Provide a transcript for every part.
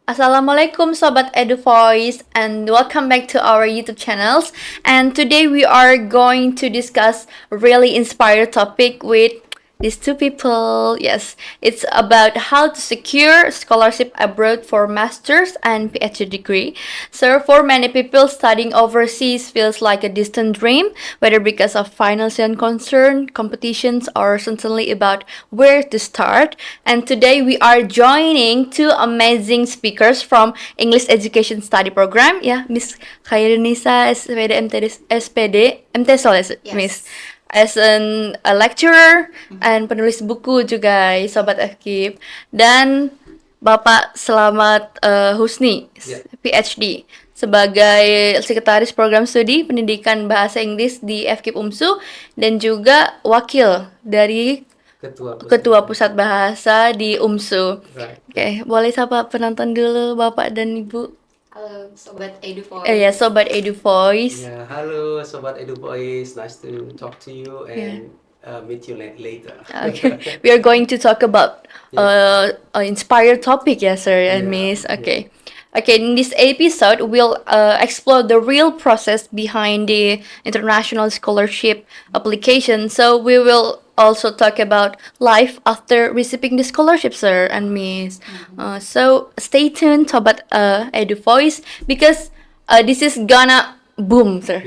Assalamualaikum Sobat Edu Voice and welcome back to our YouTube channels. And today we are going to discuss a really inspired topic with these two people. Yes, it's about how to secure scholarship abroad for master's and PhD degree. So for many people, studying overseas feels like a distant dream, whether because of financial concern, competitions, or certainly about where to start. And today we are joining two amazing speakers from English Education Study Program, ya, Miss Khairunisa SPD MTD SPD MT Soles, Miss. As a lecturer and penulis buku juga, Sobat FKIP. Dan Bapak Selamat Husni, PhD, sebagai Sekretaris Program Studi Pendidikan Bahasa Inggris di FKIP UMSU dan juga wakil dari Ketua Pusat Bahasa di UMSU. Oke, boleh sapa penonton dulu Bapak dan Ibu. Halo Sobat Edu Voice. Ya, Sobat Edu Voice. Ya, halo Sobat Edu Voice. Nice to talk to you and meet you later. Okay, we are going to talk about an inspired topic, yes, sir and Miss. Okay. Okay, in this episode, we'll explore the real process behind the international scholarship application. So we will also talk about life after receiving the scholarship, sir and Miss. So stay tuned, Sobat Edu Voice, because this is gonna boom, sir.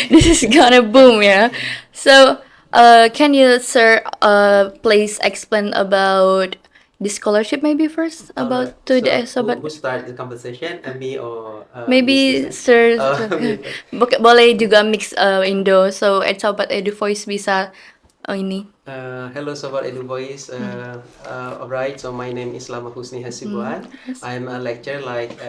This is gonna boom, yeah. So, can you, sir, please explain about the scholarship maybe first about to the Sobat? Who start the conversation? Me or Maybe sir, boleh juga mix Indo, so Sobat Edu Voice bisa ini. Hello Sobat Edu Voice. Alright, so my name is Selamat Husni Hasibuan. I'm a lecturer like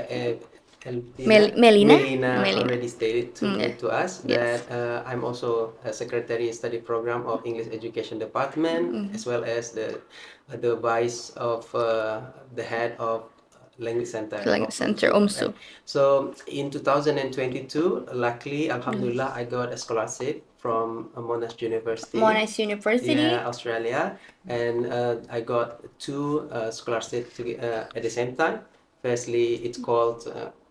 Melina already stated to us that I'm also a secretary in study program of English Education Department, as well as the vice of the head of Language Center UMSU. So in 2022, luckily, Alhamdulillah, I got a scholarship from Monash University. Australia, and I got two scholarships at the same time. Firstly, it's called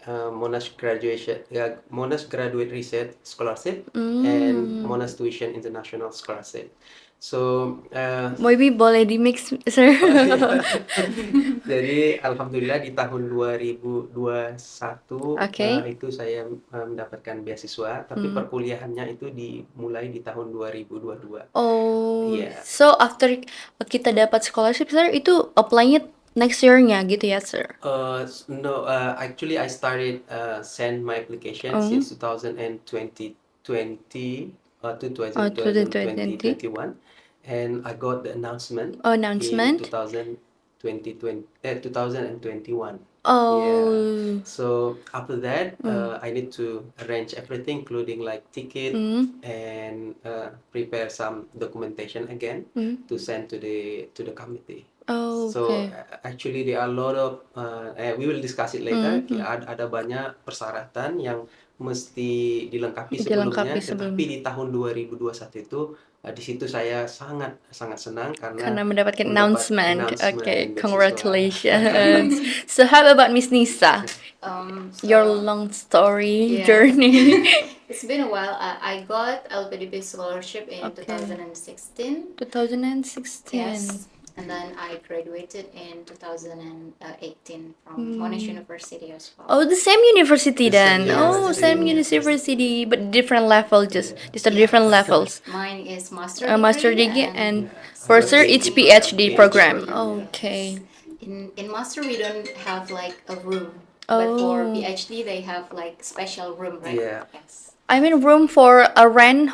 Monash Graduate Research Scholarship and Monash Tuition International Scholarship. So maybe boleh di mix, sir. Jadi alhamdulillah di tahun 2021 itu saya mendapatkan beasiswa, tapi perkuliahannya itu dimulai di tahun 2022. Oh, so after kita dapat scholarship, sir, itu apply-nya next year-nya gitu ya, sir? No, actually I started send my application since 2020 to 2021, and I got the announcement. In 2021. So after that, I need to arrange everything, including like ticket and prepare some documentation again to send to the committee. So actually there are a lot of we will discuss it later. Ada banyak persyaratan yang mesti dilengkapi sebelumnya. Tetapi di tahun 2021 itu di situ saya sangat senang karena mendapatkan announcement. Okay, congratulations. So how about Miss Nisa? Your long story journey. It's been a while. I got LPDP scholarship in 2016. 2016. Yes. And then I graduated in 2018 from Monash University as well. Oh, the same university then. Same university, but different level. Just different levels. Mine is master degree and further it's PhD program. Okay. In master we don't have like a room, but for PhD they have like special room, right? Yeah. Yes. I mean room for a rent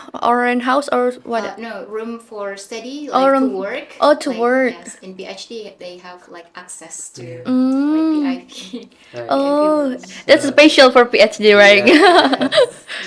house or what? No, room for study, like to work. Oh, to work. Yes, in PhD they have like access to Mm. like VIP. Oh, that's special for PhD, right?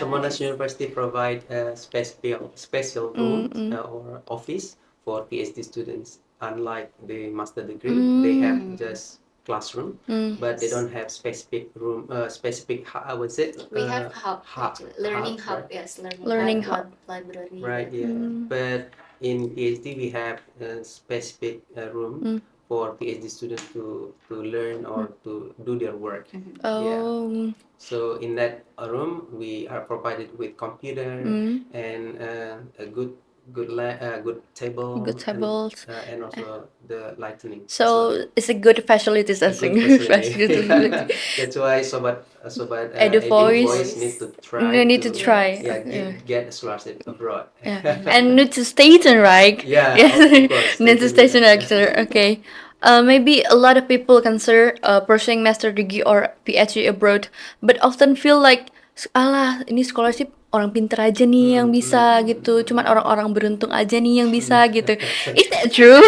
So Monash University provide a special room or office for PhD students. Unlike the master degree, they have just classroom, Mm. but they don't have specific room, specific I would say We have hub, hub, actually. Learning hub, right? yes, Learning hub, hub. library. Right, yeah. But in PhD we have a specific room for PhD students to learn or to do their work. Yeah. Oh. So in that room we are provided with computer and a good table Good tables. and also the lightning as So well. it's a good facilities, I A good think. facility. Good facility. That's why Sobat Edu Voice Voice. need to You try need to to try. yeah Yeah. get a scholarship abroad. Yeah. And need to stay tuned, right? Yeah, Yes. of course. Need to Stay stay tuned tuned, with that. actually. Okay. Maybe a lot of people consider pursuing master degree or PhD abroad, but often feel like, alah, ini scholarship orang pintar aja nih yang bisa gitu. Cuman orang-orang beruntung aja nih yang bisa gitu. Is that true?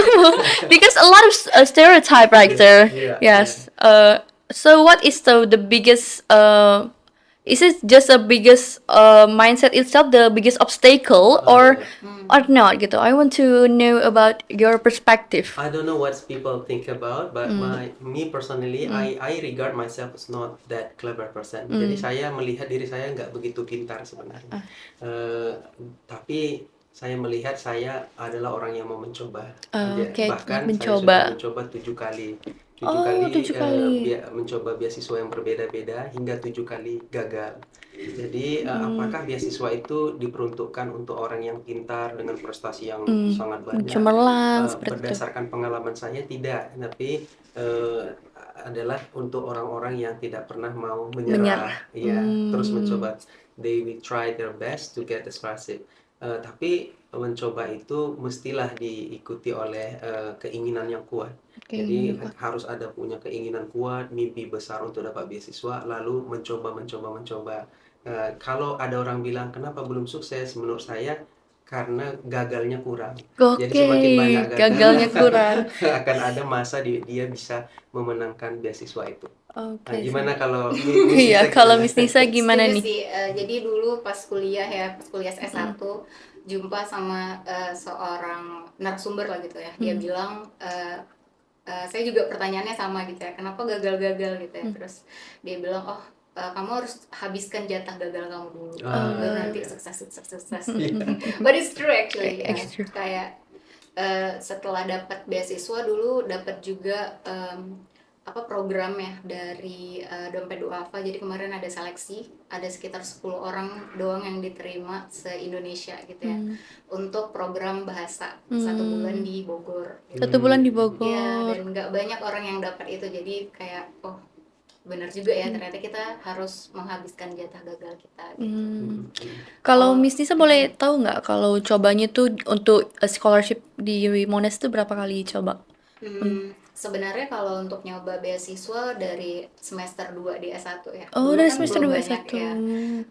Because a lot of stereotype right there. Yeah, Yes. So what is the biggest is it just the biggest mindset itself, the biggest obstacle, or not gitu? I want to know about your perspective. I don't know what people think about, but me personally, I regard myself as not that clever person. Jadi saya melihat diri saya nggak begitu pintar sebenarnya. Tapi saya melihat saya adalah orang yang mau mencoba. Oke, Bahkan mencoba. saya sudah mencoba 7 kali. Oh, 7 kali. Mencoba beasiswa yang berbeda-beda hingga 7 kali gagal. Jadi apakah beasiswa itu diperuntukkan untuk orang yang pintar dengan prestasi yang sangat banyak? Cemerlang seperti itu. Berdasarkan pengalaman saya tidak, tapi adalah untuk orang-orang yang tidak pernah mau menyerah. Ya, terus mencoba. They will try their best to get the scholarship. Tapi mencoba itu mestilah diikuti oleh keinginan yang kuat. Jadi harus ada punya keinginan kuat, mimpi besar untuk dapat beasiswa, lalu mencoba. Kalau ada orang bilang kenapa belum sukses, menurut saya karena gagalnya kurang. Jadi semakin banyak gagalnya kurang. akan ada masa dia bisa memenangkan beasiswa itu. Oke. Nah, gimana kalau Iya, kalau Miss Nisa gimana Setuju nih? sih. Jadi dulu pas kuliah S1 jumpa sama seorang narasumber lah gitu ya. Dia bilang saya juga pertanyaannya sama gitu ya. Kenapa gagal-gagal gitu ya. Terus dia bilang, "Oh, kamu harus habiskan jatah gagal kamu dulu. Baru nanti sukses." But it's true actually. Ya. Kayak setelah dapat beasiswa dulu dapat juga program ya dari Dompet Duafa. Jadi kemarin ada seleksi, ada sekitar 10 orang doang yang diterima se-Indonesia gitu ya. Untuk program bahasa 1 bulan di Bogor gitu. 1 bulan di Bogor. Ya, dan nggak banyak orang yang dapat itu. Jadi kayak benar juga ya, ternyata kita harus menghabiskan jatah gagal kita gitu. Kalau Miss Nisa boleh tahu nggak kalau cobanya tuh untuk scholarship di Monash tuh berapa kali coba? Sebenarnya kalau untuk nyoba beasiswa dari semester 2 di S1 ya. Oh, Dulu dari kan semester belum 2 banyak S1. ya.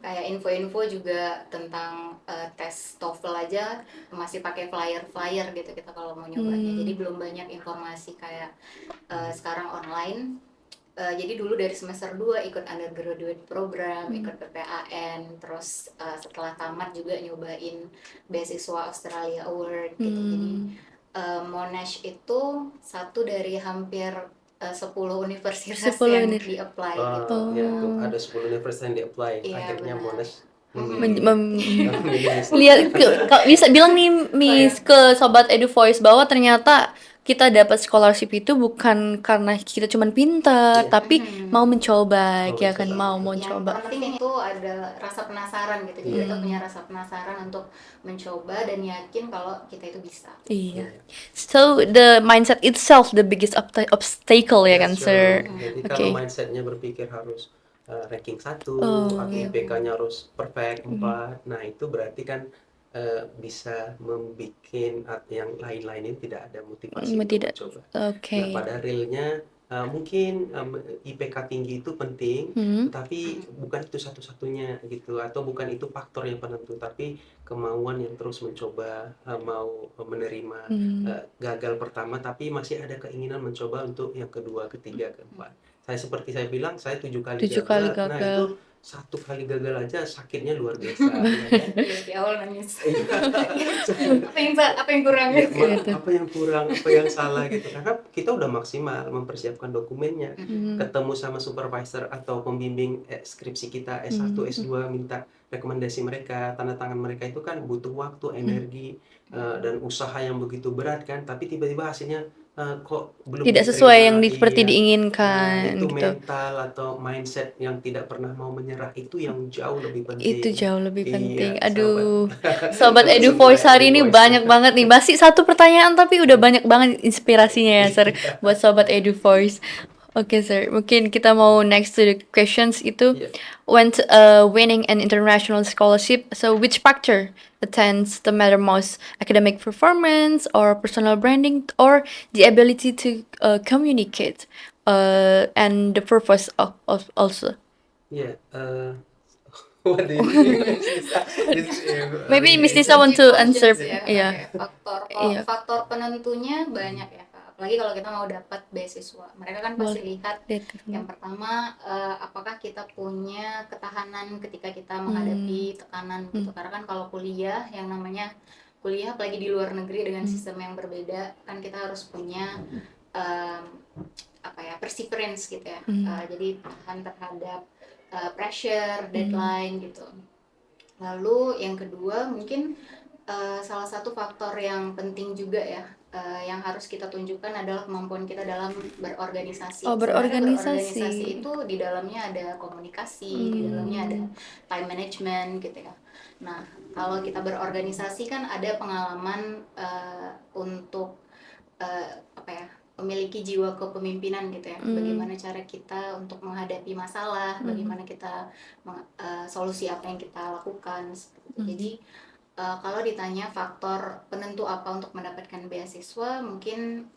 Kayak info-info juga tentang tes TOEFL aja masih pakai flyer gitu kita kalau mau nyobanya. Jadi belum banyak informasi kayak sekarang online. Jadi dulu dari semester 2 ikut undergraduate program, ikut PPAN, terus setelah tamat juga nyobain beasiswa Australia Award gitu. Jadi Monash itu satu dari hampir 10 universitas yang di-apply gitu. Ya, ada 10 universitas yang di-apply. Akhirnya Monash lihat bisa bilang nih Miss ke Sobat Edu Voice bahwa ternyata kita dapat scholarship itu bukan karena kita cuma pintar, tapi mau mencoba, ya kan, mau mencoba. Yang penting itu ada rasa penasaran gitu. Jadi kita punya rasa penasaran untuk mencoba dan yakin kalau kita itu bisa. Iya. So the mindset itself the biggest obstacle ya kan, sir. Jadi kalau mindsetnya berpikir harus ranking 1, atau IPK-nya harus perfect 4, nah itu berarti kan bisa membuat yang lain-lainnya tidak ada motivasi untuk mencoba. Nah, pada realnya mungkin IPK tinggi itu penting, tapi bukan itu satu-satunya gitu, atau bukan itu faktor yang penentu, tapi kemauan yang terus mencoba, mau menerima gagal pertama, tapi masih ada keinginan mencoba untuk yang kedua, ketiga, keempat. Seperti saya bilang, saya 7 kali gagal. Nah itu satu kali gagal aja sakitnya luar biasa, ya kan? Di awal nangis. Iya. Apa yang kurang Ya, gitu. apa yang kurang, apa yang salah gitu. Karena kita udah maksimal mempersiapkan dokumennya, ketemu sama supervisor atau pembimbing skripsi kita S1, S2, minta rekomendasi mereka, tanda tangan mereka itu kan butuh waktu, energi, dan usaha yang begitu berat kan. Tapi tiba-tiba hasilnya kok belum Tidak sesuai yang diterima. seperti Iya. Nah, diinginkan itu gitu. mental atau mindset yang tidak pernah mau menyerah itu yang jauh lebih Itu penting. jauh lebih penting. Iya, Aduh, Sobat Sobat Edu Voice Edu hari ini Voice. banyak banget nih. Masih satu pertanyaan tapi udah banyak banget inspirasinya ya, Sir, buat Sobat Edu Voice. Oke, Sir. Mungkin kita mau next to the questions itu. Iya. When winning an international scholarship, so which factor tends to matter most? Academic performance or personal branding or the ability to communicate and the purpose of also? Yeah, what do you think, Miss Lisa? This is Maybe really Miss Lisa want to answer. Ya, Yeah. faktor Iya. faktor penentunya banyak ya Kak. Apalagi kalau kita mau dapat beasiswa. Mereka kan pasti lihat yang pertama apakah kita punya ketahanan ketika kita menghadapi tekanan gitu. Karena kan kalau kuliah yang namanya kuliah apalagi di luar negeri dengan sistem yang berbeda kan kita harus punya perseverance gitu ya. Jadi tahan terhadap pressure, deadline gitu. Lalu yang kedua mungkin salah satu faktor yang penting juga ya yang harus kita tunjukkan adalah kemampuan kita dalam berorganisasi. Oh, Sebenarnya berorganisasi. berorganisasi itu di dalamnya ada komunikasi, di dalamnya ada time management gitu ya. Nah, kalau kita berorganisasi kan ada pengalaman untuk memiliki jiwa kepemimpinan gitu ya. Bagaimana cara kita untuk menghadapi masalah, bagaimana kita solusi apa yang kita lakukan. Jadi kalau ditanya faktor penentu apa untuk mendapatkan beasiswa, mungkin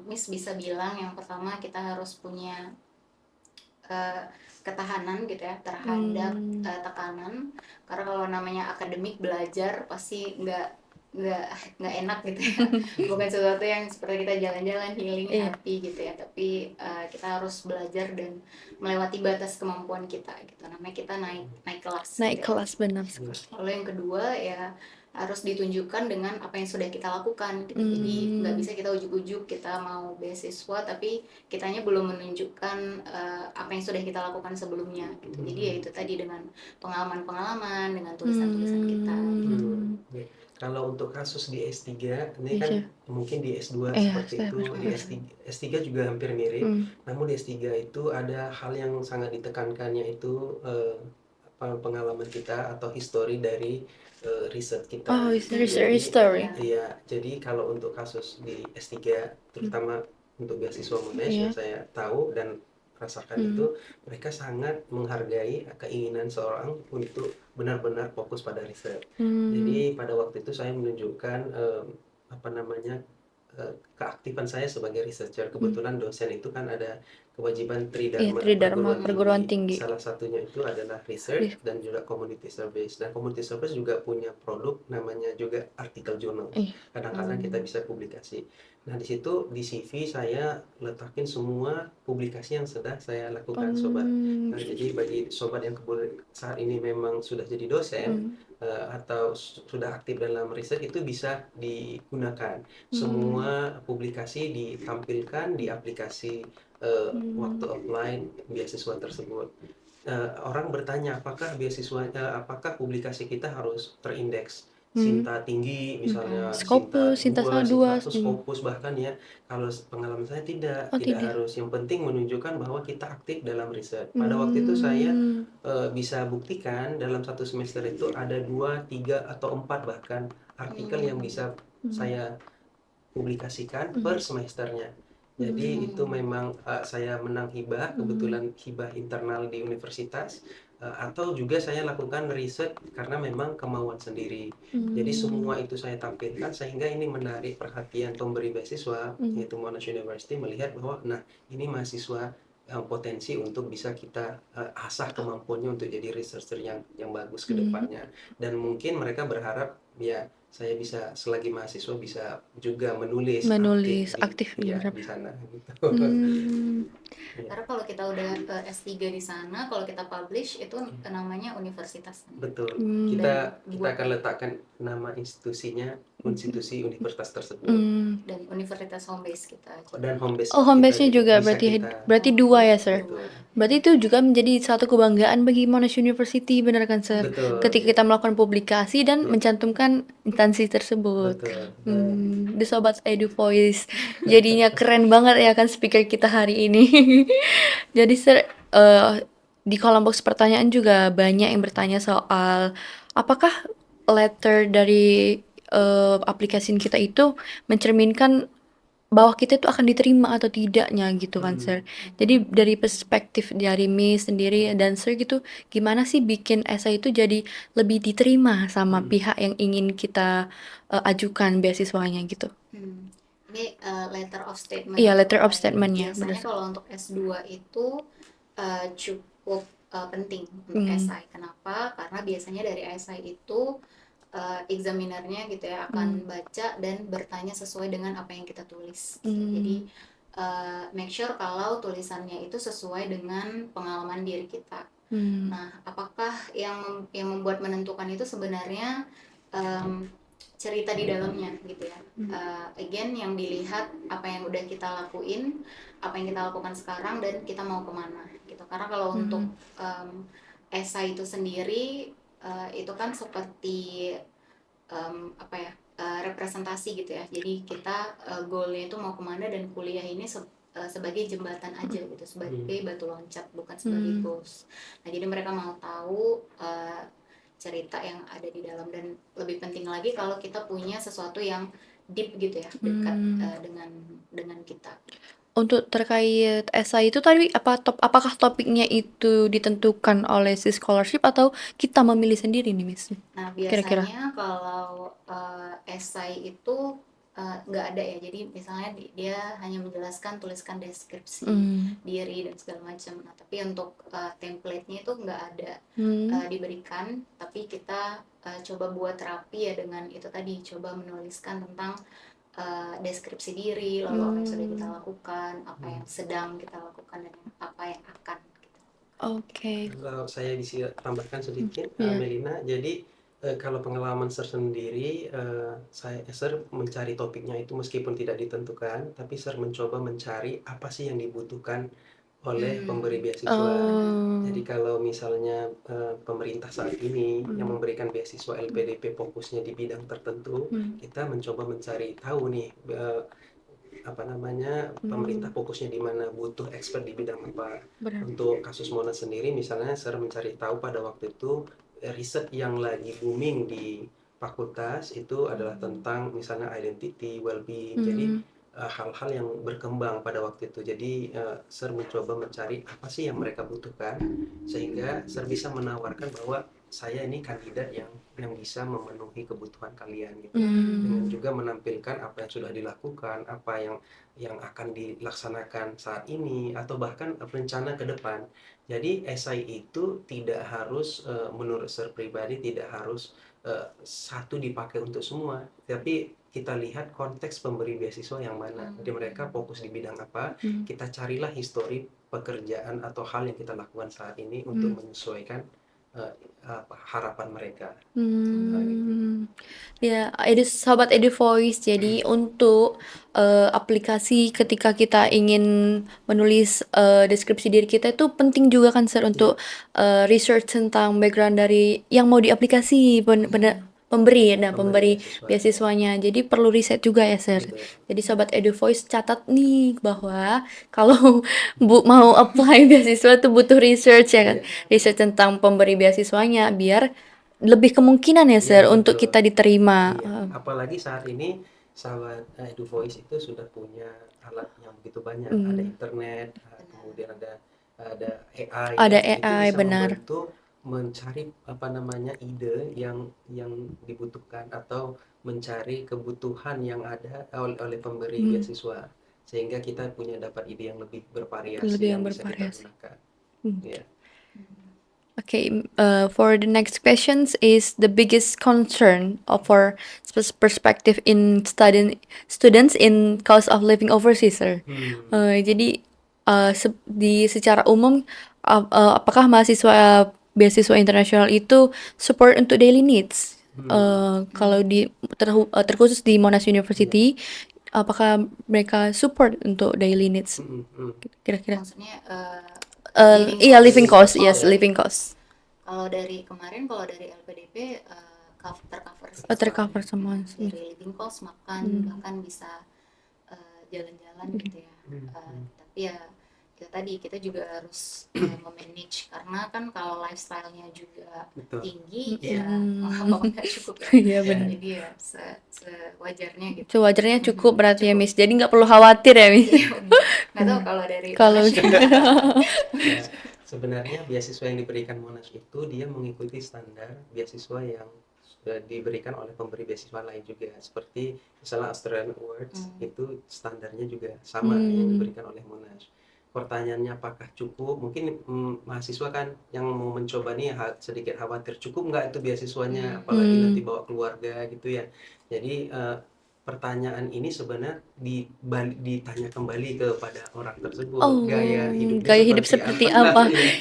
Miss bisa bilang yang pertama kita harus punya ketahanan gitu ya terhadap tekanan. Karena kalau namanya akademik belajar pasti nggak enak gitu ya. Bukan sesuatu yang seperti kita jalan-jalan healing happy gitu ya, tapi kita harus belajar dan melewati batas kemampuan kita gitu. Namanya kita naik kelas. Naik gitu. kelas benar. Lalu yang kedua ya harus ditunjukkan dengan apa yang sudah kita lakukan gitu. Jadi nggak bisa kita ujuk-ujuk kita mau beasiswa tapi kitanya belum menunjukkan apa yang sudah kita lakukan sebelumnya gitu. Jadi ya itu tadi dengan pengalaman-pengalaman, dengan tulisan-tulisan kita gitu. Kalau untuk kasus di S3 ini kan mungkin di S2 seperti itu, di S3 juga hampir mirip. Namun di S3 itu ada hal yang sangat ditekankannya itu pengalaman kita atau history dari riset kita. Oh, research history. Iya, jadi kalau untuk kasus di S3 terutama untuk beasiswa Monash yang saya tahu dan rasakan itu mereka sangat menghargai keinginan seorang untuk benar-benar fokus pada riset. Jadi pada waktu itu saya menunjukkan keaktifan saya sebagai researcher. Kebetulan dosen itu kan ada kewajiban Tridharma perguruan tinggi. Salah satunya itu adalah research dan juga community service. Dan community service juga punya produk namanya juga artikel journal. Kadang-kadang kita bisa publikasi. Nah, di situ di CV saya letakin semua publikasi yang sudah saya lakukan, sobat. Nah, jadi bagi sobat yang kemudian saat ini memang sudah jadi dosen atau sudah aktif dalam riset itu bisa digunakan. Semua publikasi ditampilkan di aplikasi waktu offline beasiswa tersebut. Orang bertanya apakah apakah publikasi kita harus terindeks Sinta tinggi misalnya, Scopus, Sinta 2, atau Scopus bahkan ya. Kalau pengalaman saya tidak harus. Yang penting menunjukkan bahwa kita aktif dalam riset. Pada waktu itu saya bisa buktikan dalam satu semester itu ada 2, 3 atau 4 bahkan artikel yang bisa saya publikasikan per semesternya. Jadi itu memang saya menang hibah, kebetulan hibah internal di universitas, atau juga saya lakukan riset karena memang kemauan sendiri. Jadi semua itu saya tampilkan sehingga ini menarik perhatian pemberi beasiswa, yaitu Monash University, melihat bahwa nah ini mahasiswa potensi untuk bisa kita asah kemampuannya untuk jadi researcher yang bagus ke depannya. Dan mungkin mereka berharap ya saya bisa selagi mahasiswa bisa juga menulis aktif di sana gitu. Iya. Karena kalau kita udah S3 di sana, kalau kita publish itu namanya universitas. Betul. Hmm. Kita Dan akan letakkan nama institusi universitas tersebut dan universitas home base kita. dan home base Oh, home kita base-nya juga bisa berarti dua ya, Sir? betul. Berarti itu juga menjadi satu kebanggaan bagi Monash University, benar kan, Sir? Betul. Ketika kita melakukan publikasi dan mencantumkan instansi tersebut. Betul. The Sobat Edu Voice. Jadinya keren banget ya kan speaker kita hari ini. Jadi, Sir, di kolom box pertanyaan juga banyak yang bertanya soal apakah letter dari aplikasi kita itu mencerminkan bahwa kita itu akan diterima atau tidaknya gitu kan, Sir. Jadi dari perspektif dari Miss sendiri dan Sir gitu, gimana sih bikin esai itu jadi lebih diterima sama pihak yang ingin kita ajukan beasiswanya gitu? Ini letter of statement. Iya, letter of statement-nya. Biasanya kalau untuk S2 itu cukup penting untuk esai. Kenapa? Karena biasanya dari esai itu examinernya gitu ya akan baca dan bertanya sesuai dengan apa yang kita tulis. Jadi make sure kalau tulisannya itu sesuai dengan pengalaman diri kita. Nah, apakah yang membuat menentukan itu sebenarnya cerita di dalamnya gitu ya. Again, yang dilihat apa yang udah kita lakuin, apa yang kita lakukan sekarang dan kita mau kemana gitu. Karena kalau untuk esai itu sendiri itu kan seperti representasi gitu ya. Jadi kita goalnya itu mau kemana dan kuliah ini sebagai jembatan aja gitu, sebagai batu loncat, bukan sebagai goals. Nah, jadi mereka mau tahu cerita yang ada di dalam, dan lebih penting lagi kalau kita punya sesuatu yang deep gitu ya, dekat dengan kita. Untuk terkait esai itu tadi apakah topiknya itu ditentukan oleh si scholarship atau kita memilih sendiri nih, Miss? Nah, biasanya kalau esai itu nggak ada ya, jadi misalnya dia hanya menjelaskan, tuliskan deskripsi diri dan segala macam. Nah, tapi untuk template-nya itu nggak ada diberikan, tapi kita coba buat rapi ya dengan itu tadi, coba menuliskan tentang deskripsi diri, lalu apa yang sudah kita lakukan, apa yang sedang kita lakukan, dan apa yang akan gitu. Oke. Kalau saya bisa tambahkan sedikit, Melina, jadi kalau pengalaman Sir sendiri, Sir mencari topiknya itu meskipun tidak ditentukan, tapi Sir mencoba mencari apa sih yang dibutuhkan oleh pemberi beasiswa. Jadi kalau misalnya pemerintah saat ini yang memberikan beasiswa LPDP fokusnya di bidang tertentu, kita mencoba mencari tahu nih pemerintah fokusnya di mana, butuh expert di bidang apa. Untuk kasus Monash sendiri misalnya Sir mencari tahu pada waktu itu riset yang lagi booming di fakultas itu adalah tentang misalnya identity, well-being. Jadi hal-hal yang berkembang pada waktu itu. Jadi Sir mencoba mencari apa sih yang mereka butuhkan sehingga Sir bisa menawarkan bahwa saya ini kandidat yang bisa memenuhi kebutuhan kalian gitu. Dengan juga menampilkan apa yang sudah dilakukan, apa yang akan dilaksanakan saat ini atau bahkan rencana ke depan. Jadi esai itu tidak harus menurut Sir pribadi tidak harus satu dipakai untuk semua, tapi kita lihat konteks pemberi beasiswa yang mana. Jadi mereka fokus di bidang apa, kita carilah histori pekerjaan atau hal yang kita lakukan saat ini untuk menyesuaikan harapan mereka. Ya, Sobat Edu Voice. Jadi untuk aplikasi ketika kita ingin menulis deskripsi diri kita itu penting juga kan, Sir, untuk research tentang background dari yang mau diaplikasi pemberi beasiswanya. Jadi perlu riset juga ya, Sir. Jadi Sobat Edu Voice catat nih bahwa kalau mau apply beasiswa tuh butuh research ya kan. Research tentang pemberi beasiswanya biar lebih kemungkinan ya, Sir, untuk kita diterima. Apalagi saat ini Sahabat Edu Voice itu sudah punya alat yang begitu banyak. Ada internet, kemudian ada AI. Ada itu AI, bisa benar. membantu mencari ide yang dibutuhkan atau mencari kebutuhan yang ada oleh pemberi beasiswa, sehingga kita dapat ide yang lebih bervariasi yang bisa kita gunakan. Okay, for the next questions is the biggest concern of our perspective in students in cost of living overseas, Sir. Jadi di secara umum apakah beasiswa internasional itu support untuk daily needs? Kalau terkhusus di Monash University, apakah mereka support untuk daily needs? Kira-kira? Maksudnya Iya, living cost, Oh, yes, living cost. kalau dari kemarin, kalau dari LPDP tercover sih Tercover soalnya. semua. Dari living cost, makan, bahkan bisa jalan-jalan gitu ya. Tapi ya itu tadi kita juga harus memanage, karena kan kalau lifestyle-nya juga Betul. tinggi Iya. ya mau nggak cukup ya. Iya, benar. Jadi ya sewajarnya gitu. Sewajarnya cukup berarti ya, Miss. Jadi nggak perlu khawatir ya, Miss. Iya, nggak tahu kalau dari Kalau Ya, sebenarnya beasiswa yang diberikan Monash itu dia mengikuti standar beasiswa yang sudah diberikan oleh pemberi beasiswa lain juga, seperti misalnya Australian Awards itu standarnya juga sama yang diberikan oleh Monash. Pertanyaannya apakah cukup? Mungkin mahasiswa kan yang mau mencoba nih sedikit khawatir, cukup nggak itu beasiswanya, apalagi nanti bawa keluarga gitu ya. Jadi pertanyaan ini sebenarnya ditanya kembali kepada orang tersebut, gaya hidupnya seperti apa? apa? Ya.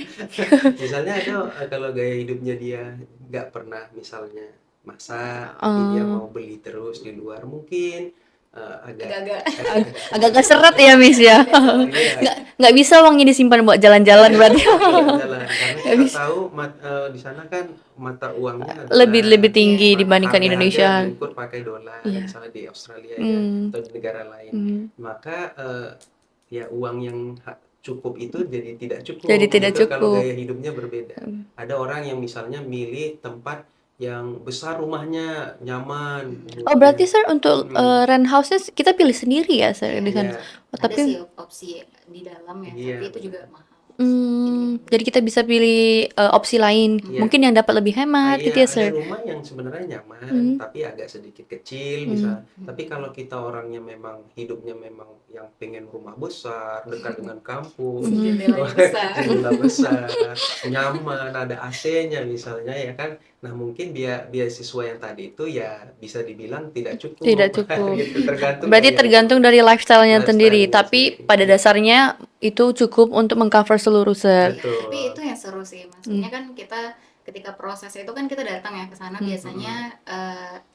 Misalnya ada kalau gaya hidupnya dia nggak pernah misalnya masak, tapi dia mau beli terus di luar, mungkin Agak seret ya, Miss ya. Nggak bisa uangnya disimpan buat jalan-jalan berarti. jalan, karena kita tahu di sana kan mata uangnya Lebih tinggi dibandingkan harga Indonesia. diukur pakai dolar, misalnya di Australia ya, atau di negara lain. Maka ya uang yang cukup itu jadi tidak cukup. Jadi tidak Gitu, kalau cukup. gaya hidupnya berbeda. Ada orang yang misalnya milih tempat yang besar, rumahnya nyaman. Oh, berarti Sir untuk rent house-nya kita pilih sendiri ya, Sir, di sana. Ya, ada sih opsi di dalam ya, Iya, tapi itu juga mahal. Jadi kita bisa pilih opsi lain. Iya. Mungkin yang dapat lebih hemat gitu ya, Sir. Ada rumah yang sebenarnya nyaman, tapi agak sedikit kecil bisa. Tapi kalau kita orangnya memang hidupnya memang yang pengen rumah besar, dekat dengan kampung, jendela besar, nyaman, ada AC-nya misalnya ya kan. Nah, mungkin beasiswa yang tadi itu ya bisa dibilang tidak cukup. Tidak cukup. Gitu, Berarti tergantung dari lifestyle-nya sendiri. Lifestyle-nya Tapi sendiri. pada dasarnya itu cukup untuk mengcover seluruh, Sir. Betul. Tapi itu yang seru sih, maksudnya kan kita ketika proses itu kan kita datang ya ke sana, biasanya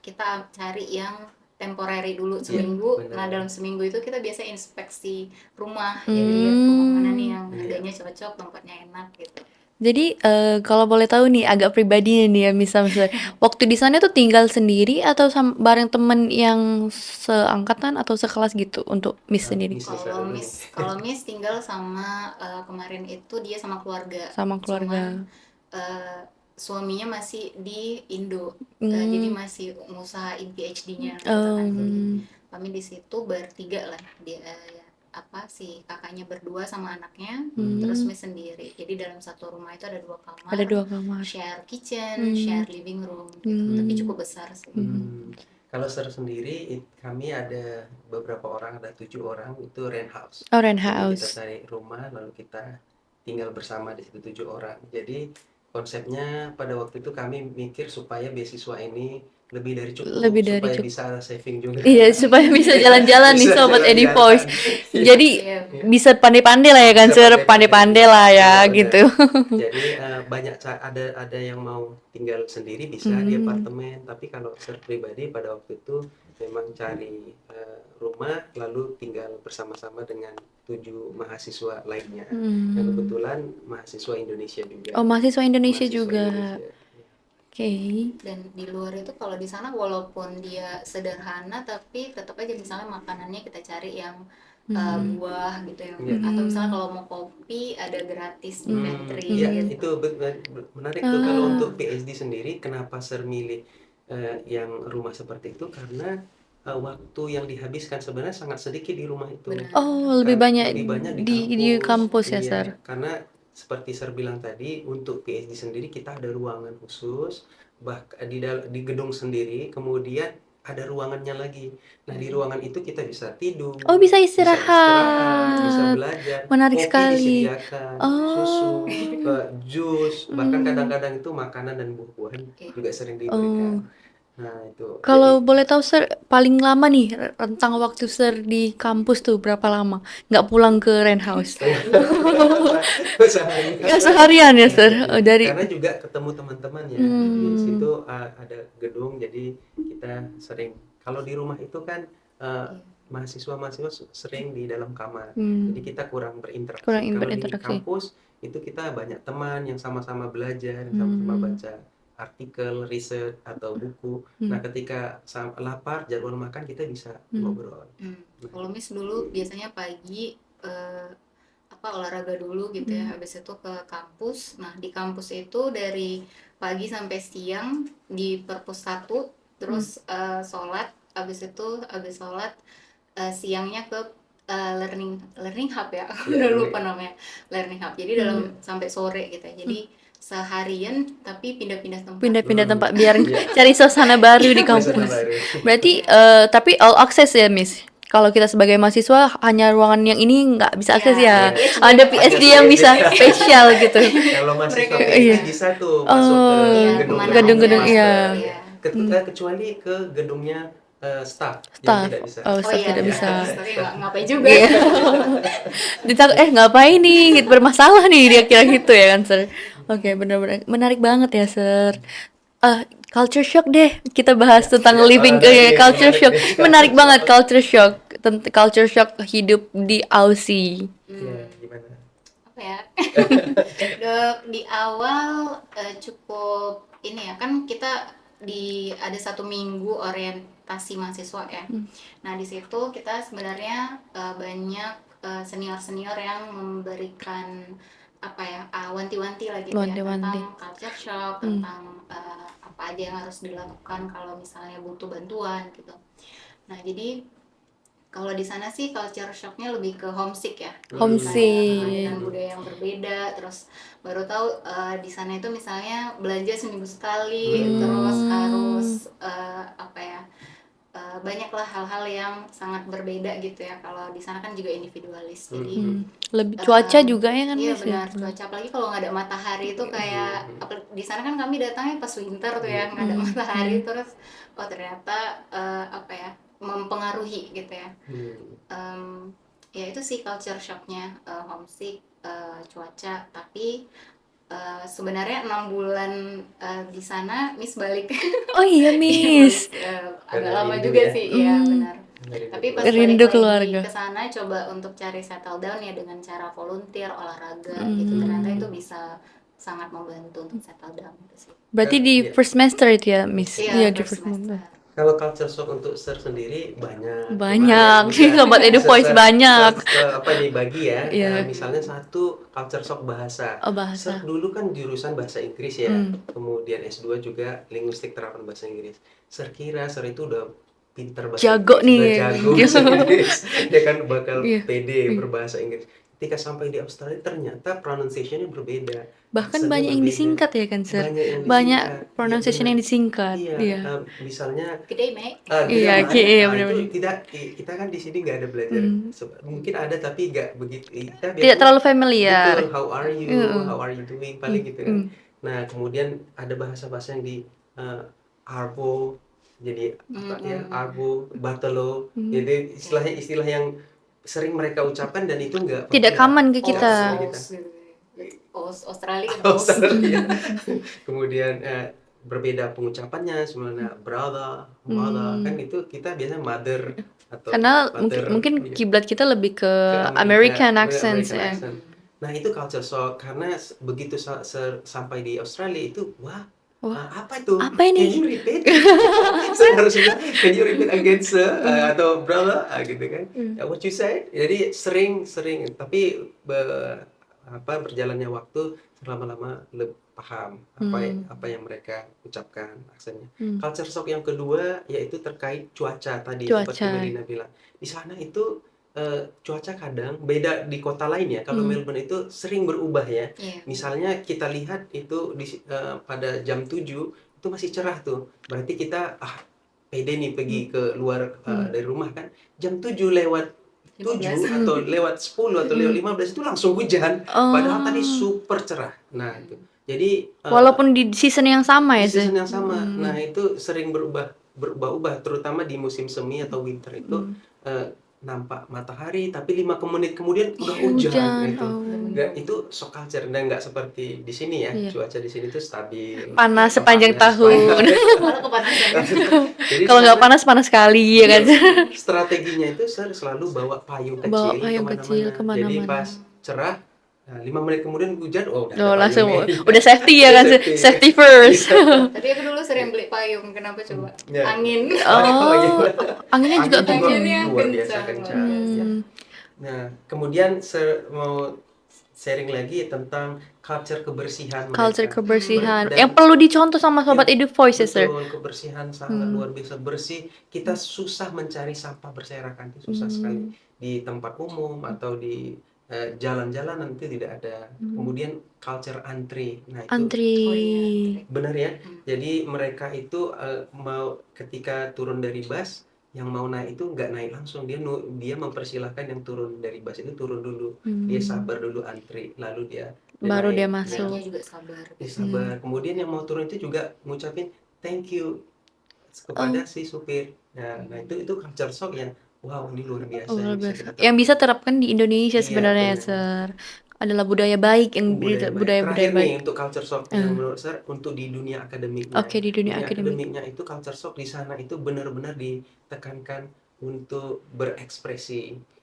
kita cari yang temporary dulu seminggu. Nah, dalam seminggu itu kita biasa inspeksi rumah, jadi lihat rumah mana nih yang harganya cocok, tempatnya enak gitu. Jadi kalau boleh tahu nih agak pribadi nih ya, misalnya waktu di sana tuh tinggal sendiri atau bareng temen yang seangkatan atau sekelas gitu untuk Miss sendiri? Kalau Miss tinggal sama kemarin itu dia sama keluarga. Sama keluarga. Cuman, suaminya masih di Indo, jadi masih ngusahain PhD-nya. Jadi kami di situ bertiga lah, dia si kakaknya berdua sama anaknya, terus Miss sendiri. Jadi dalam satu rumah itu ada 2 kamar. Ada 2 kamar. Share kitchen, share living room, gitu. Tapi cukup besar sih. Kalau sendiri kami ada beberapa orang, ada 7 orang itu rent house. Oh, rent Jadi house. kita cari rumah lalu kita tinggal bersama di situ 7 orang. Jadi konsepnya pada waktu itu kami mikir supaya beasiswa ini lebih dari cukup, supaya bisa saving juga. Iya, supaya bisa jalan-jalan nih Sobat Edivoice. Jadi bisa pandai-pandai lah ya kan, Sir, pandai-pandai lah ya gitu. Jadi banyak ada yang mau tinggal sendiri bisa di apartemen, tapi kalau Sir pribadi pada waktu itu memang cari rumah lalu tinggal bersama-sama dengan 7 mahasiswa lainnya. Yang kebetulan mahasiswa Indonesia juga. Oh, mahasiswa Indonesia juga. Okay. Dan di luar itu kalau di sana walaupun dia sederhana, tapi tetap aja misalnya makanannya kita cari yang buah gitu ya. Atau misalnya kalau mau kopi ada gratis di pantry gitu. Itu menarik tuh kalau untuk PhD sendiri. Kenapa Sir milih yang rumah seperti itu? Karena waktu yang dihabiskan sebenarnya sangat sedikit di rumah itu. Oh, lebih banyak di kampus ya, Sir. Karena seperti Sir bilang tadi, untuk PhD sendiri kita ada ruangan khusus, bahkan di gedung sendiri, kemudian ada ruangannya lagi. Nah, di ruangan itu kita bisa tidur. Oh, bisa istirahat. Bisa belajar. Menarik kopi sekali. Disediakan, susu, jus, bahkan kadang-kadang itu makanan dan buah-buahan juga sering diberikan. Nah itu jadi Kalau boleh tahu Sir, paling lama nih rentang waktu Sir di kampus tuh berapa lama? Nggak pulang ke rent house? sehari Nggak seharian ya Sir? ya, Dari karena juga ketemu teman-teman ya di hmm, situ, ada gedung jadi kita sering, kalau di rumah itu kan Iya. mahasiswa-mahasiswa sering di dalam kamar, jadi hmm, kita kurang berinteraksi. kurang Kalau di berinteraksi. kampus itu kita banyak teman yang sama-sama belajar, yang sama-sama Hmm, baca artikel, riset atau buku. Nah hmm, ketika lapar jadwal makan kita bisa hmm, ngobrol. Nah, Kalau Miss dulu biasanya pagi olahraga dulu gitu ya, hmm, habis itu ke kampus. Nah di kampus itu dari pagi sampai siang di perpus 1, hmm. terus sholat, habis sholat siangnya ke learning learning hub ya. Aku ya udah ini lupa namanya, learning hub. Jadi Hmm, dalam sampai sore gitu ya, jadi seharian tapi pindah-pindah tempat. pindah-pindah hmm, tempat biar ya cari suasana baru di suasana kampus. baru. Berarti Iya. tapi all access ya, Miss. Kalau kita sebagai mahasiswa hanya ruangan yang ini nggak bisa akses Iya, ya. PhD Ada nggak PhD bisa. yang bisa spesial gitu. Kalau Mereka mahasiswa nggak PhD bisa. Iya. bisa tuh masuk ke Oh, Iya, kemana aja. gedung-gedung iya. master ya. Iya. Kecuali ke gedungnya staff yang Staff. tidak bisa. Oh, Oh staff iya, tidak Ya. bisa. tapi nggak ngapain juga. Iya. Ngapain nih? Gitu, bermasalah nih dia kira gitu ya kan, Sir. Oke, benar-benar menarik banget ya, Sir. Culture shock deh. Kita bahas tentang Ya, living nah ini culture menarik shock. nih, Menarik culture banget shock. culture shock. Tentang culture shock hidup di Aussie. Ya, gimana? Apa ya? Di awal cukup ini ya, kan kita ada 1 minggu orientasi mahasiswa ya. Nah di situ kita sebenarnya banyak senior-senior yang memberikan apa ya, wanti-wanti lah gitu ya, Wanti-wanti. tentang culture shock, Hmm. tentang apa aja yang harus dilakukan kalau misalnya butuh bantuan gitu. Nah jadi kalau di sana sih culture shocknya lebih ke homesick ya, jadi kayak Homesick. dengan budaya yang berbeda. Terus baru tahu di sana itu misalnya belanja seminggu sekali, terus harus Hmm. apa ya, banyaklah hal-hal yang sangat berbeda gitu ya. Kalau di sana kan juga individualis, jadi Hmm. Lebih cuaca juga ya kan, iya Miss ya. benar, cuaca apalagi kalau nggak ada matahari itu kayak di sana kan kami datangnya pas winter tuh ya, nggak ada matahari, terus oh ternyata apa ya, mempengaruhi gitu ya. Ya itu sih culture shocknya, homesick, cuaca. Tapi sebenarnya 6 bulan di sana Miss balik. Oh iya, Iya Miss. balik agak Karena lama rindu juga ya. sih, iya benar. Rindu Tapi pas keluarga. balik Rindu lagi keluarga. ke sana coba untuk cari settle down ya dengan cara volunteer, olahraga gitu. Ternyata itu bisa sangat membantu untuk settle down gitu sih. Berarti di Ya. first semester itu ya, Miss? Iya, Di first first semester. semester. Kalau culture shock untuk Sir sendiri banyak. Banyak. Cuma ada Sobat Edu Voice banyak. apa dibagi ya. Iya. Misalnya satu culture shock bahasa. Oh, Sir bahasa. dulu kan jurusan bahasa Inggris ya. Kemudian S2 juga linguistik terapan bahasa Inggris. Sir kira Sir itu udah pinter bahasa Jago Inggris, nih. udah jago bahasa Inggris. Dia kan bakal Iya. pede berbahasa Inggris. Ketika sampai di Australia ternyata pronunciation-nya berbeda. Bahkan Aksennya banyak yang berbeda. disingkat ya kan, Sir? Banyak yang Banyak disingkat. pronunciation Iya, yang benar. disingkat. Iya, Iya. misalnya Gede, Mek. Iya, Gede iya, itu benar-benar. kita kan di sini nggak ada belajar. Mungkin ada tapi nggak begitu. Kita Tidak biasanya terlalu familiar. betul, how are you doing paling gitu kan. Nah kemudian ada bahasa-bahasa yang di arvo, jadi apa ya, arvo, batelo, jadi istilah yang sering mereka ucapkan dan itu nggak Tidak familiar. common ke Nggak kita. familiar kita. Australia kan Australia. Kemudian berbeda pengucapannya, sebenarnya brother, mother, kan itu kita biasanya mother atau Karena father, mungkin iya, kiblat kita lebih ke ke American Amerika, accents American ya. accent. Nah itu culture shock karena begitu sampai di Australia itu wah, apa itu? Apa ini? Can you repeat? Saya harus bilang, can you repeat again sir atau brother gitu kan? What you say? Jadi sering tapi berjalannya waktu lama-lama lebih paham apa yang mereka ucapkan aksennya. Culture shock yang kedua yaitu terkait cuaca tadi seperti Cuaca. Melina bilang. Di sana itu cuaca kadang beda di kota lain ya. Kalau Melbourne itu sering berubah ya. Iya. Misalnya kita lihat itu pada jam 7 itu masih cerah tuh. Berarti kita pede nih pergi ke luar dari rumah kan. Jam 7 lewat 7 atau lewat 10 atau lewat 15 itu langsung hujan. Padahal tadi super cerah. Nah, itu. Jadi Walaupun di season yang sama di ya sih. season yang sama. Nah, itu sering berubah-ubah terutama di musim semi atau winter itu nampak matahari tapi 5 menit kemudian udah hujan. Nah, itu shock culture dan nggak seperti di sini ya. Cuaca di sini tuh stabil. Panas sepanjang tahun. Malah kepanasan. Jadi Kalau nggak panas sekali ya kan. strateginya itu selalu bawa payung kecil Bawa payung kecil kemana-mana. Jadi kemana-mana. pas cerah, 5 menit kemudian hujan, udah Oh, ada langsung payungnya. udah safety ya kan, Safety. safety first. Tapi aku dulu sering beli payung, kenapa coba? Ya. Angin. Oh, anginnya juga Angin juga Anginnya luar biasa kencang. kencang. Nah, kemudian mau sharing lagi tentang culture kebersihan culture mereka. kebersihan Dan- yang perlu dicontoh sama sobat Edu Voice ya, sir. Betul, kebersihan sangat luar biasa bersih. Kita susah mencari sampah berserakan, itu susah sekali di tempat umum atau di jalan-jalan nanti tidak ada. Kemudian culture antri. Nah, itu Antri. benar ya. Jadi mereka itu mau ketika turun dari bus yang mau naik itu nggak naik langsung, dia mempersilahkan yang turun dari bus itu turun dulu. Dia sabar dulu antri lalu dia Baru naik. dia masuk. Naiknya juga sabar. Dia sabar. Kemudian yang mau turun itu juga ngucapin thank you kepada si supir. Nah itu culture shock yang wow, ini luar biasa. Luar yang bisa biasa. kita Yang bisa terapkan di Indonesia Iya, sebenarnya, benar. sir. Adalah budaya baik yang budaya Terakhir baik. nih untuk culture shock yang menurut saya untuk di dunia akademiknya. Oke, di dunia akademik. akademiknya itu culture shock di sana itu benar-benar ditekankan untuk berekspresi,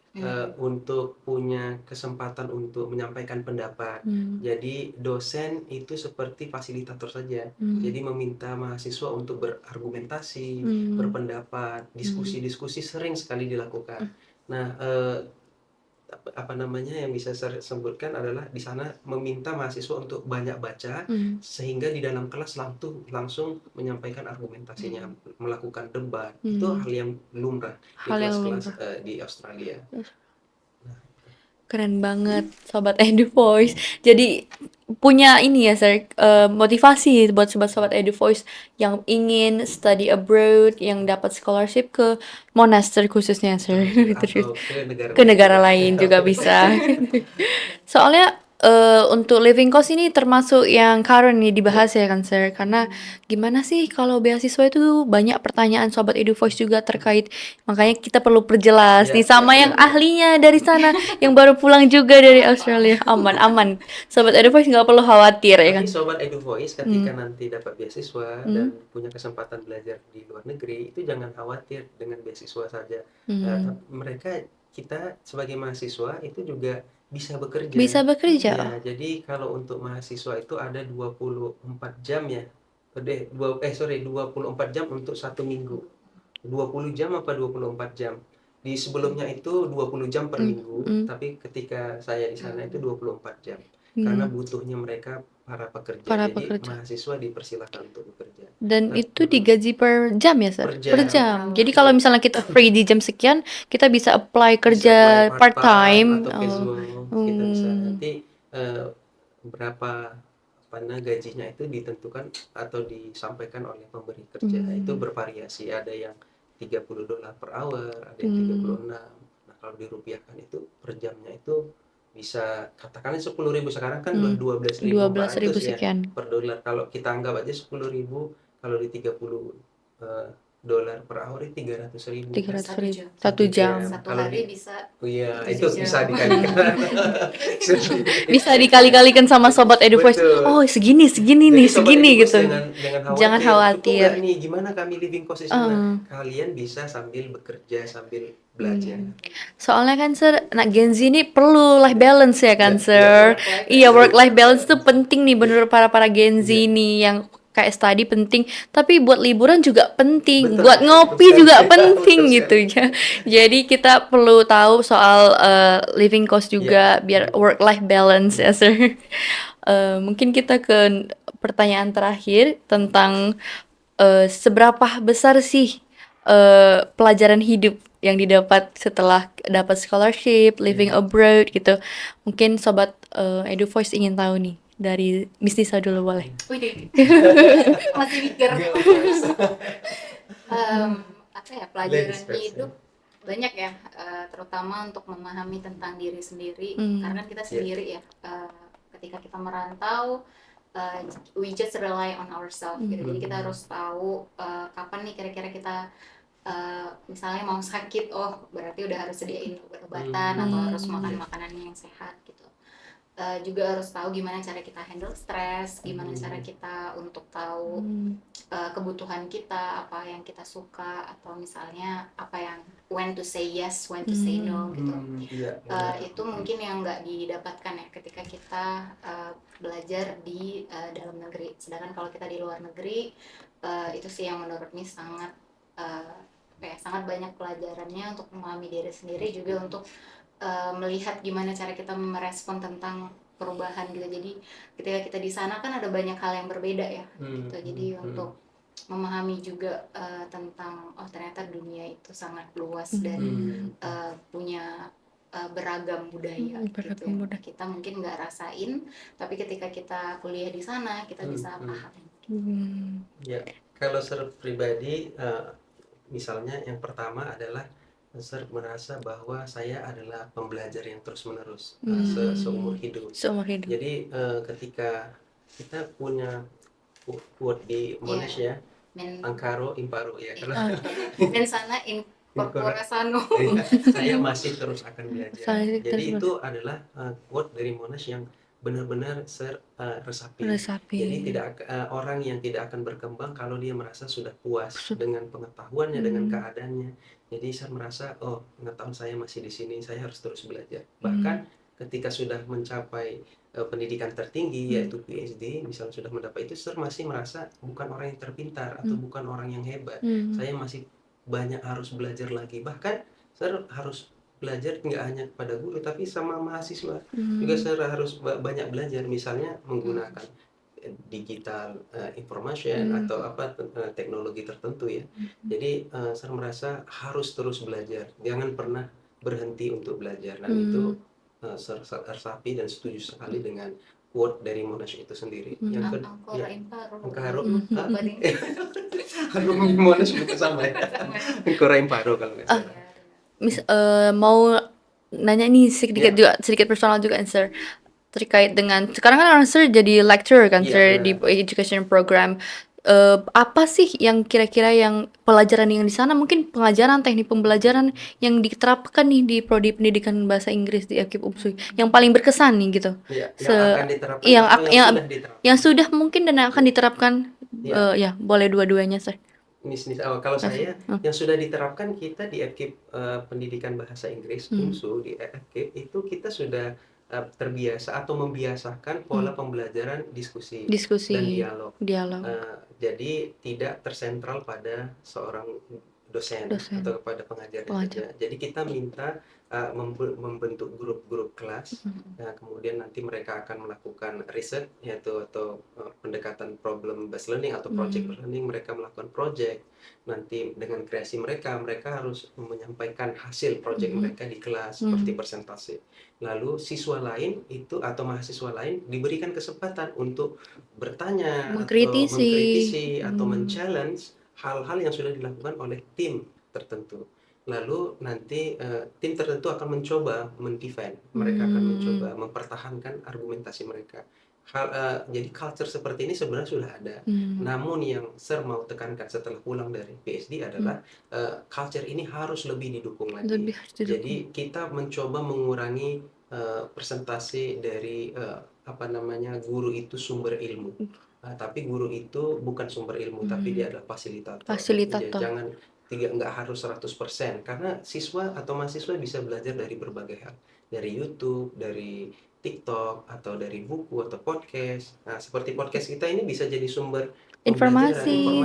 untuk punya kesempatan untuk menyampaikan pendapat. Jadi dosen itu seperti fasilitator saja. Jadi meminta mahasiswa untuk berargumentasi, berpendapat, diskusi-diskusi sering sekali dilakukan. Nah, apa namanya yang bisa saya sebutkan adalah di sana meminta mahasiswa untuk banyak baca sehingga di dalam kelas langsung menyampaikan argumentasinya, melakukan debat. Itu hal yang lumrah di Hal yang kelas-kelas di Australia. Keren banget sobat Edu Voice. Jadi punya ini ya, sir, motivasi buat sobat-sobat Edu Voice yang ingin study abroad, yang dapat scholarship ke Monaster khususnya, sir. Atau Ke negara lain juga bisa. Soalnya untuk living cost ini termasuk yang current nih dibahas ya kan, sir. Karena gimana sih kalau beasiswa itu banyak pertanyaan sobat Edu Voice juga terkait. Makanya kita perlu perjelas nih sama yang ahlinya dari sana yang baru pulang juga dari Australia. Aman. Sobat Edu Voice nggak perlu khawatir ya kan. Tapi sobat Edu Voice ketika nanti dapat beasiswa dan punya kesempatan belajar di luar negeri itu jangan khawatir dengan beasiswa saja. Kita sebagai mahasiswa itu juga bisa bekerja. Bisa bekerja. Ya, jadi kalau untuk mahasiswa itu ada 24 jam ya. 24 jam untuk 1 minggu. 20 jam apa 24 jam. Di sebelumnya itu 20 jam per minggu, tapi ketika saya di sana itu 24 jam. Karena butuhnya mereka para pekerja. Jadi mahasiswa dipersilakan untuk bekerja. Dan itu digaji per jam ya, sir? Per jam. Jadi kalau misalnya kita free di jam sekian, kita bisa apply kerja part-time. Atau casual. Kita bisa nanti berapa gajinya itu ditentukan atau disampaikan oleh pemberi kerja. Itu bervariasi, ada yang $30 per hour, ada yang 36. Nah, kalau dirupiahkan itu per jamnya itu bisa katakanlah 10.000 sekarang kan udah 12.400 ya sekian per dolar. Kalau kita anggap aja 10.000 kalau di 30 dolar per hour itu 300.000. 1 jam. Satu hari bisa. Oh iya, itu bisa dikalikan. Bisa dikali-kalikan sama sobat Edu Voice. Oh, segini nih, segini gitu. Jangan khawatir. Cukup nih gimana kami living cost di sana? Kalian bisa sambil bekerja, sambil belajar. Soalnya kan, sir, anak Gen Z ini perlu life balance ya kan, sir. Iya, work life balance tuh penting nih bener para Gen Z nih yang kayak study penting, tapi buat liburan juga penting, buat ngopi juga penting gitu ya. Jadi kita perlu tahu soal living cost juga biar work life balance ya, sir. Mungkin kita ke pertanyaan terakhir tentang seberapa besar sih pelajaran hidup yang didapat setelah dapat scholarship, living abroad gitu. Mungkin sobat Edu Voice ingin tahu nih. Dari Miss Nisa dulu boleh. Masih mikir. Apa ya, pelajaran hidup banyak ya, terutama untuk memahami tentang diri sendiri, karena kita Yeah. sendiri ya, ketika kita merantau, we just rely on ourselves gitu. Jadi kita harus tahu kapan nih kira-kira kita misalnya mau sakit, oh berarti udah harus sediain obat-obatan atau harus makan makanan yang sehat gitu. Juga harus tahu gimana cara kita handle stres, gimana cara kita untuk tahu kebutuhan kita, apa yang kita suka, atau misalnya apa yang when to say yes, when to say no gitu. Itu mungkin yang nggak didapatkan ya ketika kita belajar di dalam negeri. Sedangkan kalau kita di luar negeri, itu sih yang menurut Miss sangat sangat banyak pelajarannya untuk memahami diri sendiri, juga untuk melihat gimana cara kita merespon tentang perubahan gitu. Jadi ketika kita di sana kan ada banyak hal yang berbeda ya gitu. Jadi untuk memahami juga tentang oh ternyata dunia itu sangat luas dan punya beragam budaya gitu ya. Kita mungkin nggak rasain, tapi ketika kita kuliah di sana kita bisa paham. Ya, kalau secara pribadi, misalnya yang pertama adalah saya merasa bahwa saya adalah pembelajar yang terus-menerus seumur hidup. Jadi ketika kita punya quote di Monash ya, Ankaro Imparo ya, kalau Mensana in corpore sano. saya masih terus akan belajar. Jadi itu adalah quote dari Monash yang benar-benar resapi. Jadi tidak orang yang tidak akan berkembang kalau dia merasa sudah puas dengan pengetahuannya, dengan keadaannya. Jadi saya merasa pengetahuan saya masih di sini, saya harus terus belajar. Bahkan ketika sudah mencapai pendidikan tertinggi yaitu PhD, misalnya sudah mendapat itu, saya masih merasa bukan orang yang terpintar atau bukan orang yang hebat. Saya masih banyak harus belajar lagi. Bahkan saya harus belajar nggak hanya kepada guru tapi sama mahasiswa juga. Saya harus banyak belajar, misalnya menggunakan digital information atau teknologi tertentu ya. Jadi saya merasa harus terus belajar, jangan pernah berhenti untuk belajar. Dan itu saya resapi dan setuju sekali dengan quote dari Monash itu sendiri. Yang kedua, Ankara Monash juga sama ya. Ankara Imparo kalau nggak salah. Miss, mau nanya nih sedikit personal juga, Sir, terkait dengan sekarang kan Sir jadi lecturer kan, Sir, di education program. Apa sih yang kira-kira yang pelajaran yang di sana, mungkin pengajaran teknik pembelajaran yang diterapkan nih di prodi pendidikan bahasa Inggris di FKIP UPSUI yang paling berkesan nih gitu? Yang akan diterapkan, yang sudah mungkin dan yang akan diterapkan. Ya boleh dua-duanya, Sir. Kalau saya yang sudah diterapkan, kita di FKIP pendidikan bahasa Inggris UMSU di FKIP itu kita sudah terbiasa atau membiasakan pola pembelajaran diskusi dan dialog. Jadi tidak tersentral pada seorang dosen atau kepada pengajar saja. Jadi kita minta membentuk grup-grup kelas. Kemudian nanti mereka akan melakukan riset atau pendekatan problem based learning atau project learning. Mereka melakukan project. Nanti dengan kreasi mereka harus menyampaikan hasil project mereka di kelas seperti presentasi. Lalu siswa lain itu atau mahasiswa lain diberikan kesempatan untuk bertanya, mengkritisi atau men-challenge hal-hal yang sudah dilakukan oleh tim tertentu. Lalu nanti tim tertentu akan mencoba mendefend, mereka akan mencoba mempertahankan argumentasi mereka. Jadi culture seperti ini sebenarnya sudah ada. Namun yang saya mau tekankan setelah pulang dari PhD adalah culture ini harus lebih didukung lagi. Jadi kita mencoba mengurangi presentasi dari guru itu sumber ilmu. Tapi guru itu bukan sumber ilmu, tapi dia adalah fasilitator. Jangan nggak harus 100%, karena siswa atau mahasiswa bisa belajar dari berbagai hal, dari YouTube, dari TikTok, atau dari buku atau podcast. Nah, seperti podcast kita ini bisa jadi sumber informasi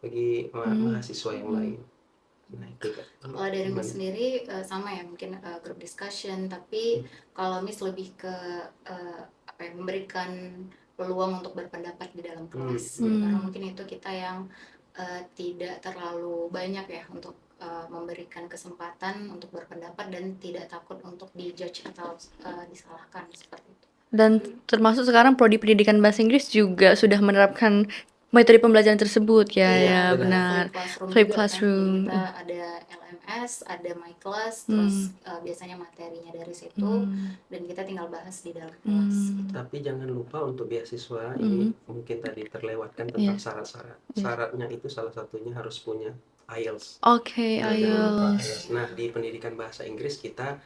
bagi mahasiswa yang lain. Nah, itu kan. Kalau dari Miss sendiri sama ya, mungkin group discussion, tapi kalau Miss lebih ke memberikan peluang untuk berpendapat di dalam kelas. Karena mungkin itu kita yang tidak terlalu banyak ya untuk memberikan kesempatan untuk berpendapat dan tidak takut untuk dijudge atau disalahkan seperti itu. Dan termasuk sekarang prodi pendidikan bahasa Inggris juga sudah menerapkan Metode pembelajaran tersebut ya, Iya, ya benar. benar. Flip classroom Flip juga kan. classroom. Jadi kita ada LMS, ada My Class, terus biasanya materinya dari situ dan kita tinggal bahas di dalam kelas gitu. Tapi jangan lupa untuk beasiswa ini mungkin tadi terlewatkan tentang Iya. syarat-syarat. Syaratnya itu salah satunya harus punya IELTS. Oke, Nah, jangan lupa IELTS. IELTS. Nah, di pendidikan bahasa Inggris kita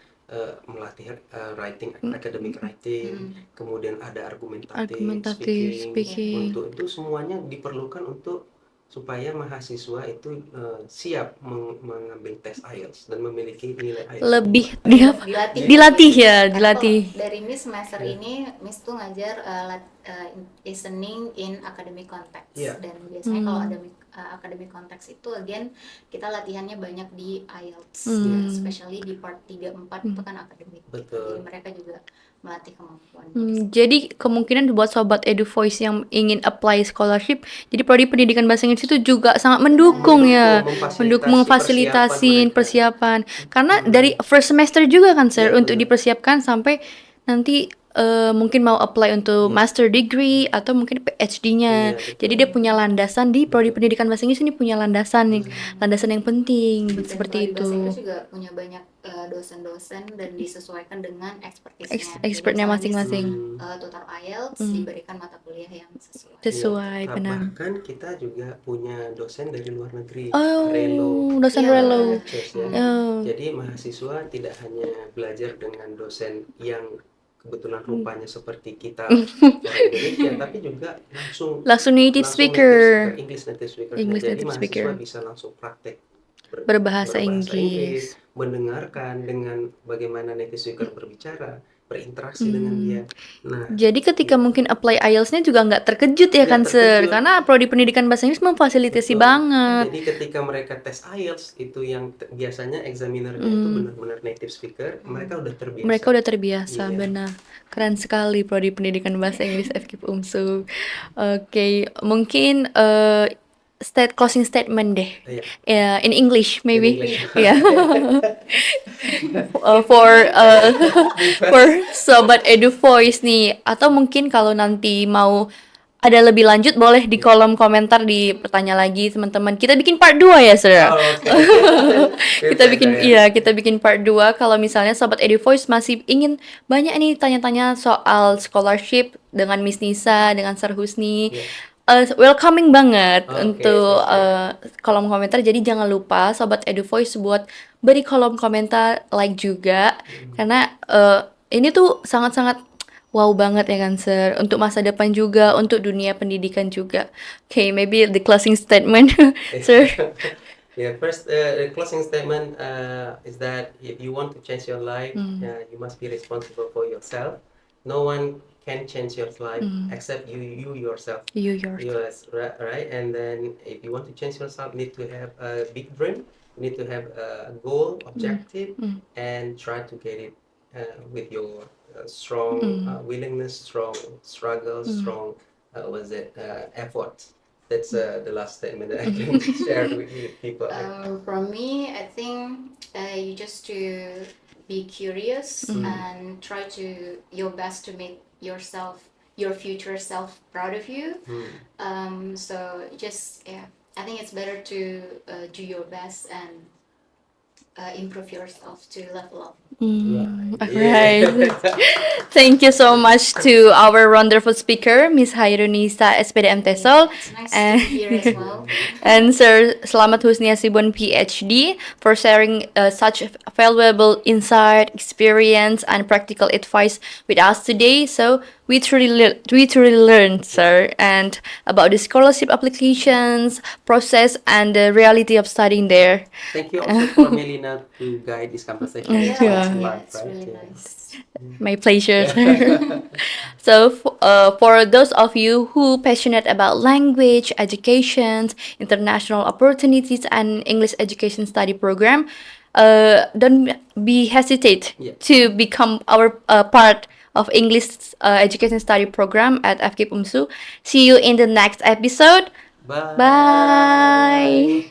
melatih writing, academic writing, kemudian ada Argumentatif speaking. Untuk itu semuanya diperlukan untuk supaya mahasiswa itu siap mengambil tes IELTS dan memiliki nilai IELTS Lebih dilatih ya, Kan dilatih. kalau dari Miss semester ini Miss tuh ngajar listening in academic context dan biasanya kalau ada academic context itu again kita latihannya banyak di IELTS especially di part 3-4 itu kan akademik. Betul. Jadi mereka juga melatih kemampuan. Jadi kemungkinan buat sobat Edu Voice yang ingin apply scholarship, jadi prodi pendidikan bahasa Inggris itu juga sangat mendukung ya, memfasilitasi persiapan. Karena dari first semester juga kan sir, untuk dipersiapkan sampai nanti mungkin mau apply untuk master degree atau mungkin PhD-nya. Jadi dia punya landasan di prodi pendidikan bahasa Inggris ini, punya landasan nih, landasan yang penting Dan seperti prodi bahasa Inggris itu. juga punya banyak dosen-dosen dan disesuaikan dengan expertise-nya. Expertnya masing-masing. Total IELTS diberikan mata kuliah yang sesuai. Sesuai, Nah, benar. bahkan kita juga punya dosen dari luar negeri, Oh, dosen Iya, relo. lectures ya. Jadi mahasiswa tidak hanya belajar dengan dosen yang kebetulan rupanya seperti kita orang Indonesia, tapi juga Langsung native speaker. English native speaker. English Jadi native mahasiswa speaker. bisa langsung praktek Berbahasa Inggris. mendengarkan dengan bagaimana native speaker berbicara, berinteraksi dengan dia. Nah, Jadi ketika mungkin apply IELTS-nya juga nggak terkejut ya kan sir, karena prodi pendidikan bahasa Inggris memfasilitasi betul. banget. Jadi ketika mereka tes IELTS itu yang biasanya examinernya itu benar-benar native speaker, mereka udah terbiasa. Mereka udah terbiasa, Iya. benar. Keren sekali prodi pendidikan bahasa Inggris FKIP UMSU. Oke, mungkin closing statement deh. Iya. In English maybe. In English. Yeah. For sobat Edu Voice nih, atau mungkin kalau nanti mau ada lebih lanjut boleh di kolom komentar bertanya lagi teman-teman. Kita bikin part 2 ya, Sir. Oh, okay. Kita bikin part 2 kalau misalnya sobat Edu Voice masih ingin banyak nih tanya-tanya soal scholarship dengan Miss Nisa, dengan Sir Husni. Welcoming banget untuk kolom komentar. Jadi jangan lupa sobat Edu Voice buat beri kolom komentar, like juga, karena ini tuh sangat-sangat wow banget ya kan sir, untuk masa depan juga, untuk dunia pendidikan juga. Okay, maybe the closing statement, sir. Yeah, first the closing statement is that if you want to change your life, you must be responsible for yourself. No one can change your life except you yourself. You yourself. Yes, right. And then if you want to change yourself, you need to have a big dream. You need to have a goal, objective, and try to get it with your strong willingness, strong struggle, strong effort. That's the last statement that I can share with people. From me, I think you just to be curious and try to your best to make your future self proud of you. So just I think it's better to do your best and improve yourself to level up. Right. Thank you so much to our wonderful speaker, Miss Hairunisa SPDM TESOL, It's nice to be here as well. and Sir Slamet Husni Hasibun PhD for sharing such valuable insight, experience, and practical advice with us today. So we truly learned, sir, and about the scholarship applications process and the reality of studying there. Thank you also for Melina to guide this conversation. It's really nice. My pleasure. So, for those of you who passionate about language, education, international opportunities, and English education study program, don't be hesitate to become our part of English education study program at FKIP UMSU. See you in the next episode. Bye. Bye.